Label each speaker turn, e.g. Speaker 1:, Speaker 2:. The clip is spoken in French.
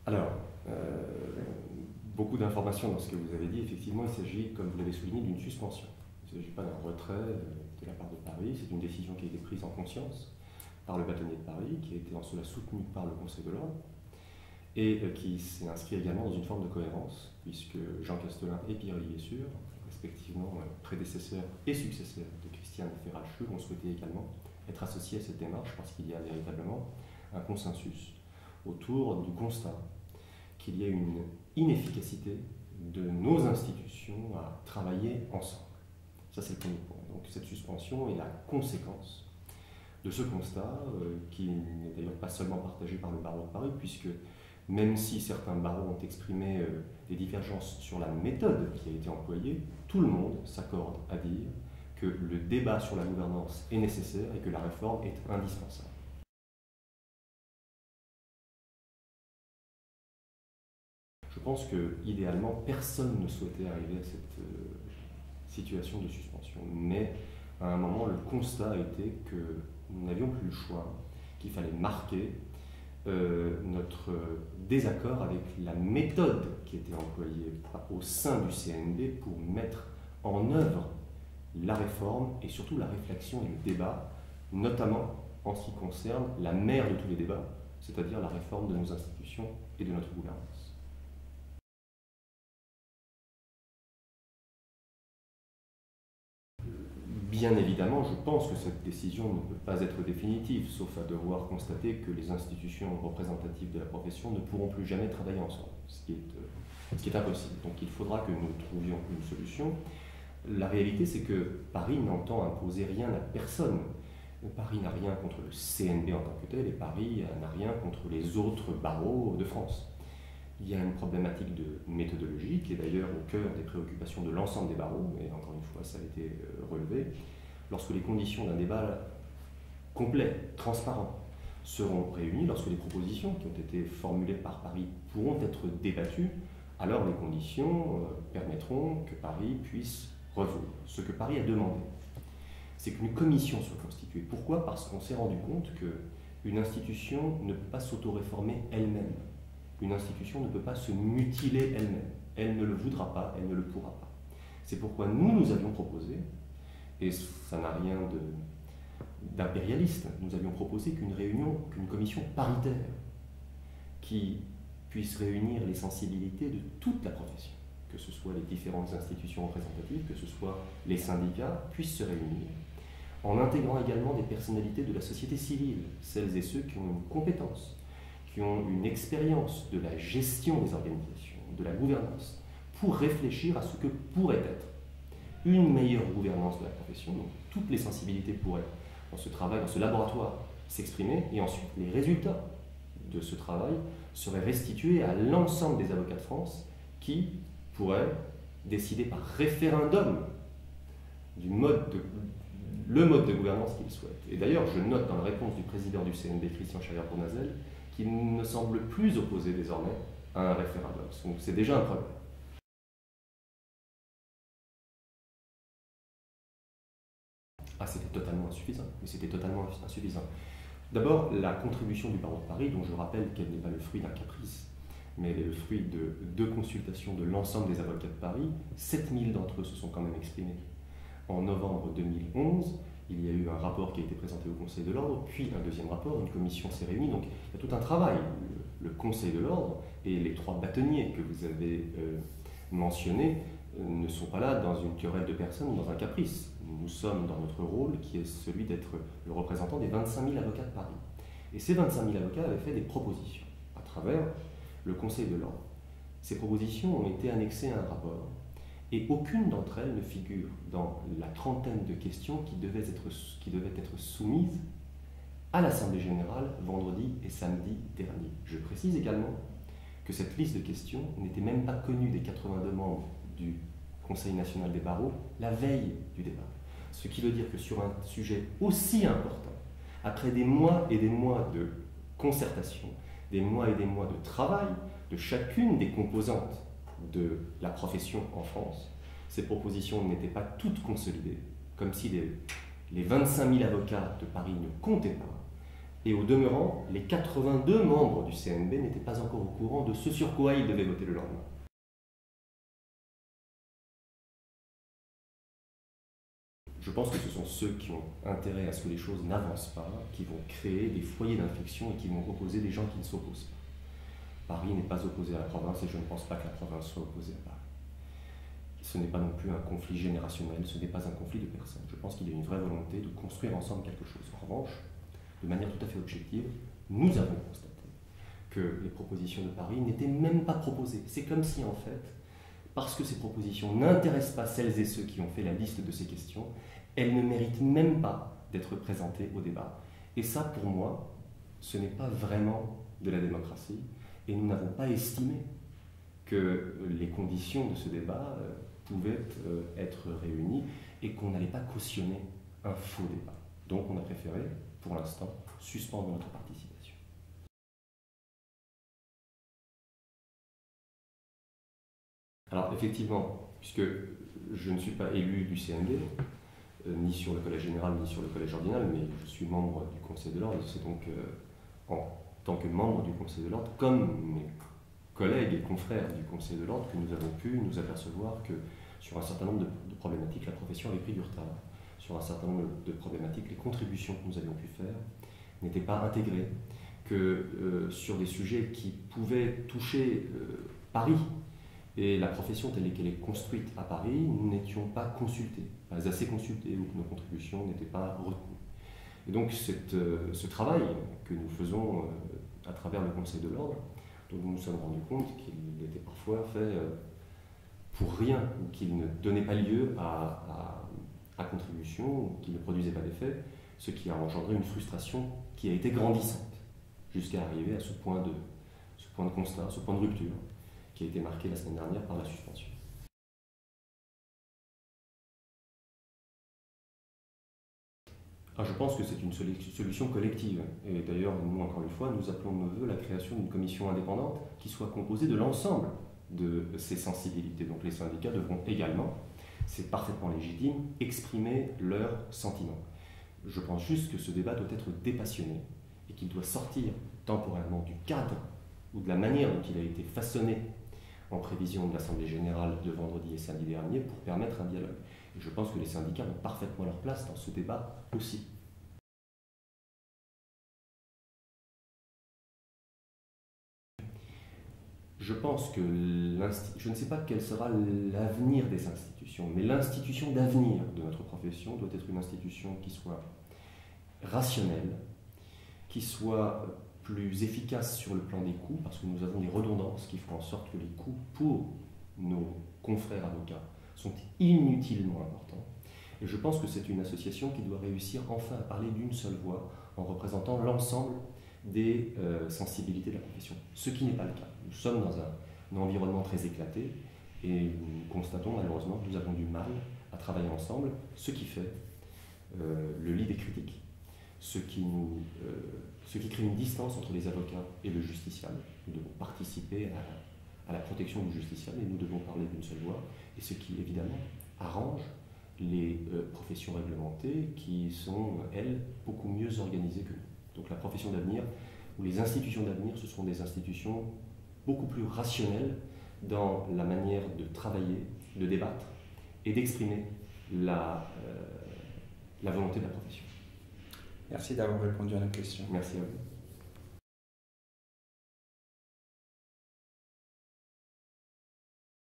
Speaker 1: Alors, beaucoup d'informations dans ce que vous avez dit. Effectivement, il s'agit, comme vous l'avez souligné, d'une suspension. Il ne s'agit pas d'un retrait de la part de Paris. C'est une décision qui a été prise en conscience par le bâtonnier de Paris, qui a été en cela soutenu par le Conseil de l'Ordre, et qui s'est inscrit également dans une forme de cohérence, puisque Jean Castelin et Pierre Liessure, respectivement prédécesseurs et successeurs de Christiane Ferracheux, ont souhaité également être associés à cette démarche, parce qu'il y a véritablement un consensus autour du constat qu'il y a une inefficacité de nos institutions à travailler ensemble. Ça, c'est le premier point. Donc cette suspension est la conséquence de ce constat, qui n'est d'ailleurs pas seulement partagé par le barreau de Paris, puisque même si certains barreaux ont exprimé des divergences sur la méthode qui a été employée, tout le monde s'accorde à dire que le débat sur la gouvernance est nécessaire et que la réforme est indispensable. Je pense que, idéalement, personne ne souhaitait arriver à cette situation de suspension. Mais, à un moment, le constat a été que nous n'avions plus le choix, qu'il fallait marquer notre désaccord avec la méthode qui était employée au sein du CNB pour mettre en œuvre la réforme et surtout la réflexion et le débat, notamment en ce qui concerne la mère de tous les débats, c'est-à-dire la réforme de nos institutions et de notre gouvernance. Bien évidemment, je pense que cette décision ne peut pas être définitive, sauf à devoir constater que les institutions représentatives de la profession ne pourront plus jamais travailler ensemble, ce qui est impossible. Donc il faudra que nous trouvions une solution. La réalité, c'est que Paris n'entend imposer rien à personne. Paris n'a rien contre le CNB en tant que tel, et Paris n'a rien contre les autres barreaux de France. Il y a une problématique de méthodologie qui est d'ailleurs au cœur des préoccupations de l'ensemble des barreaux, et encore une fois ça a été relevé. Lorsque les conditions d'un débat complet, transparent, seront réunies, lorsque les propositions qui ont été formulées par Paris pourront être débattues, alors les conditions permettront que Paris puisse revenir. Ce que Paris a demandé, c'est qu'une commission soit constituée. Pourquoi ? Parce qu'on s'est rendu compte qu'une institution ne peut pas s'auto-réformer elle-même. Une institution ne peut pas se mutiler elle-même. Elle ne le voudra pas, elle ne le pourra pas. C'est pourquoi nous avions proposé, et ça n'a rien d'impérialiste, nous avions proposé qu'une commission paritaire qui puisse réunir les sensibilités de toute la profession, que ce soit les différentes institutions représentatives, que ce soit les syndicats, puissent se réunir, en intégrant également des personnalités de la société civile, celles et ceux qui ont une compétence, qui ont une expérience de la gestion des organisations, de la gouvernance, pour réfléchir à ce que pourrait être une meilleure gouvernance de la profession. Donc, toutes les sensibilités pourraient, dans ce travail, dans ce laboratoire, s'exprimer, et ensuite les résultats de ce travail seraient restitués à l'ensemble des avocats de France qui pourraient décider par référendum le mode de gouvernance qu'ils souhaitent. Et d'ailleurs, je note dans la réponse du président du CNB, Christian Chaillard-Bournazel, qu'il ne semble plus opposé désormais à un référendum. Donc c'est déjà un problème. Ah, c'était totalement insuffisant. Mais c'était totalement insuffisant. D'abord, la contribution du barreau de Paris, dont je rappelle qu'elle n'est pas le fruit d'un caprice, mais elle est le fruit de deux consultations de l'ensemble des avocats de Paris. 7000 d'entre eux se sont quand même exprimés. En novembre 2011, il y a eu un rapport qui a été présenté au Conseil de l'Ordre, puis un deuxième rapport, une commission s'est réunie. Donc il y a tout un travail. Le Conseil de l'Ordre et les trois bâtonniers que vous avez mentionnés ne sont pas là dans une querelle de personnes, dans un caprice. Nous sommes dans notre rôle qui est celui d'être le représentant des 25 000 avocats de Paris. Et ces 25 000 avocats avaient fait des propositions à travers le Conseil de l'Ordre. Ces propositions ont été annexées à un rapport et aucune d'entre elles ne figure dans la trentaine de questions qui devaient être soumises à l'Assemblée générale vendredi et samedi dernier. Je précise également que cette liste de questions n'était même pas connue des 82 membres du Conseil national des barreaux la veille du débat. Ce qui veut dire que sur un sujet aussi important, après des mois et des mois de concertation, des mois et des mois de travail de chacune des composantes de la profession en France, ces propositions n'étaient pas toutes consolidées, comme si les 25 000 avocats de Paris ne comptaient pas. Et au demeurant, les 82 membres du CNB n'étaient pas encore au courant de ce sur quoi ils devaient voter le lendemain. Je pense que ce sont ceux qui ont intérêt à ce que les choses n'avancent pas, qui vont créer des foyers d'infection et qui vont opposer des gens qui ne s'opposent pas. Paris n'est pas opposé à la province et je ne pense pas que la province soit opposée à Paris. Ce n'est pas non plus un conflit générationnel, ce n'est pas un conflit de personnes. Je pense qu'il y a une vraie volonté de construire ensemble quelque chose. En revanche, de manière tout à fait objective, nous avons constaté que les propositions de Paris n'étaient même pas proposées. C'est comme si, en fait, parce que ces propositions n'intéressent pas celles et ceux qui ont fait la liste de ces questions, elles ne méritent même pas d'être présentées au débat. Et ça, pour moi, ce n'est pas vraiment de la démocratie, et nous n'avons pas estimé que les conditions de ce débat pouvaient être réunies et qu'on n'allait pas cautionner un faux débat. Donc on a préféré, pour l'instant, suspendre notre participation. Alors effectivement, puisque je ne suis pas élu du CNB, ni sur le collège général, ni sur le collège ordinal, mais je suis membre du Conseil de l'Ordre, et c'est donc en tant que membre du Conseil de l'Ordre, comme mes collègues et confrères du Conseil de l'Ordre, que nous avons pu nous apercevoir que sur un certain nombre de problématiques, la profession avait pris du retard. Sur un certain nombre de problématiques, les contributions que nous avions pu faire n'étaient pas intégrées, que sur des sujets qui pouvaient toucher Paris et la profession telle qu'elle est construite à Paris, nous n'étions pas consultés, pas assez consultés, ou que nos contributions n'étaient pas retenues. Et donc ce travail que nous faisons à travers le Conseil de l'Ordre, dont nous nous sommes rendus compte qu'il était parfois fait pour rien, ou qu'il ne donnait pas lieu à contribution, ou qu'il ne produisait pas d'effet, ce qui a engendré une frustration qui a été grandissante, jusqu'à arriver à ce point de constat, ce point de rupture, qui a été marqué la semaine dernière par la suspension. Je pense que c'est une solution collective. Et d'ailleurs, nous, encore une fois, nous appelons de nos voeux la création d'une commission indépendante qui soit composée de l'ensemble de ces sensibilités. Donc les syndicats devront également, c'est parfaitement légitime, exprimer leurs sentiments. Je pense juste que ce débat doit être dépassionné et qu'il doit sortir temporairement du cadre ou de la manière dont il a été façonné en prévision de l'Assemblée générale de vendredi et samedi dernier pour permettre un dialogue. Et je pense que les syndicats ont parfaitement leur place dans ce débat aussi. Je pense que je ne sais pas quel sera l'avenir des institutions, mais l'institution d'avenir de notre profession doit être une institution qui soit rationnelle, qui soit plus efficace sur le plan des coûts, parce que nous avons des redondances qui font en sorte que les coûts pour nos confrères avocats sont inutilement importants. Et je pense que c'est une association qui doit réussir enfin à parler d'une seule voix en représentant l'ensemble des sensibilités de la profession, ce qui n'est pas le cas. Nous sommes dans un environnement très éclaté et nous constatons malheureusement que nous avons du mal à travailler ensemble, ce qui fait le lit des critiques, ce qui crée une distance entre les avocats et le justiciable. Nous devons participer à la protection du justiciable et nous devons parler d'une seule voix, et ce qui évidemment arrange les professions réglementées qui sont, elles, beaucoup mieux organisées que nous. Donc la profession d'avenir, ou les institutions d'avenir, ce sont des institutions beaucoup plus rationnelles dans la manière de travailler, de débattre et d'exprimer la volonté de la profession.
Speaker 2: Merci d'avoir répondu à nos questions.
Speaker 1: Merci à vous.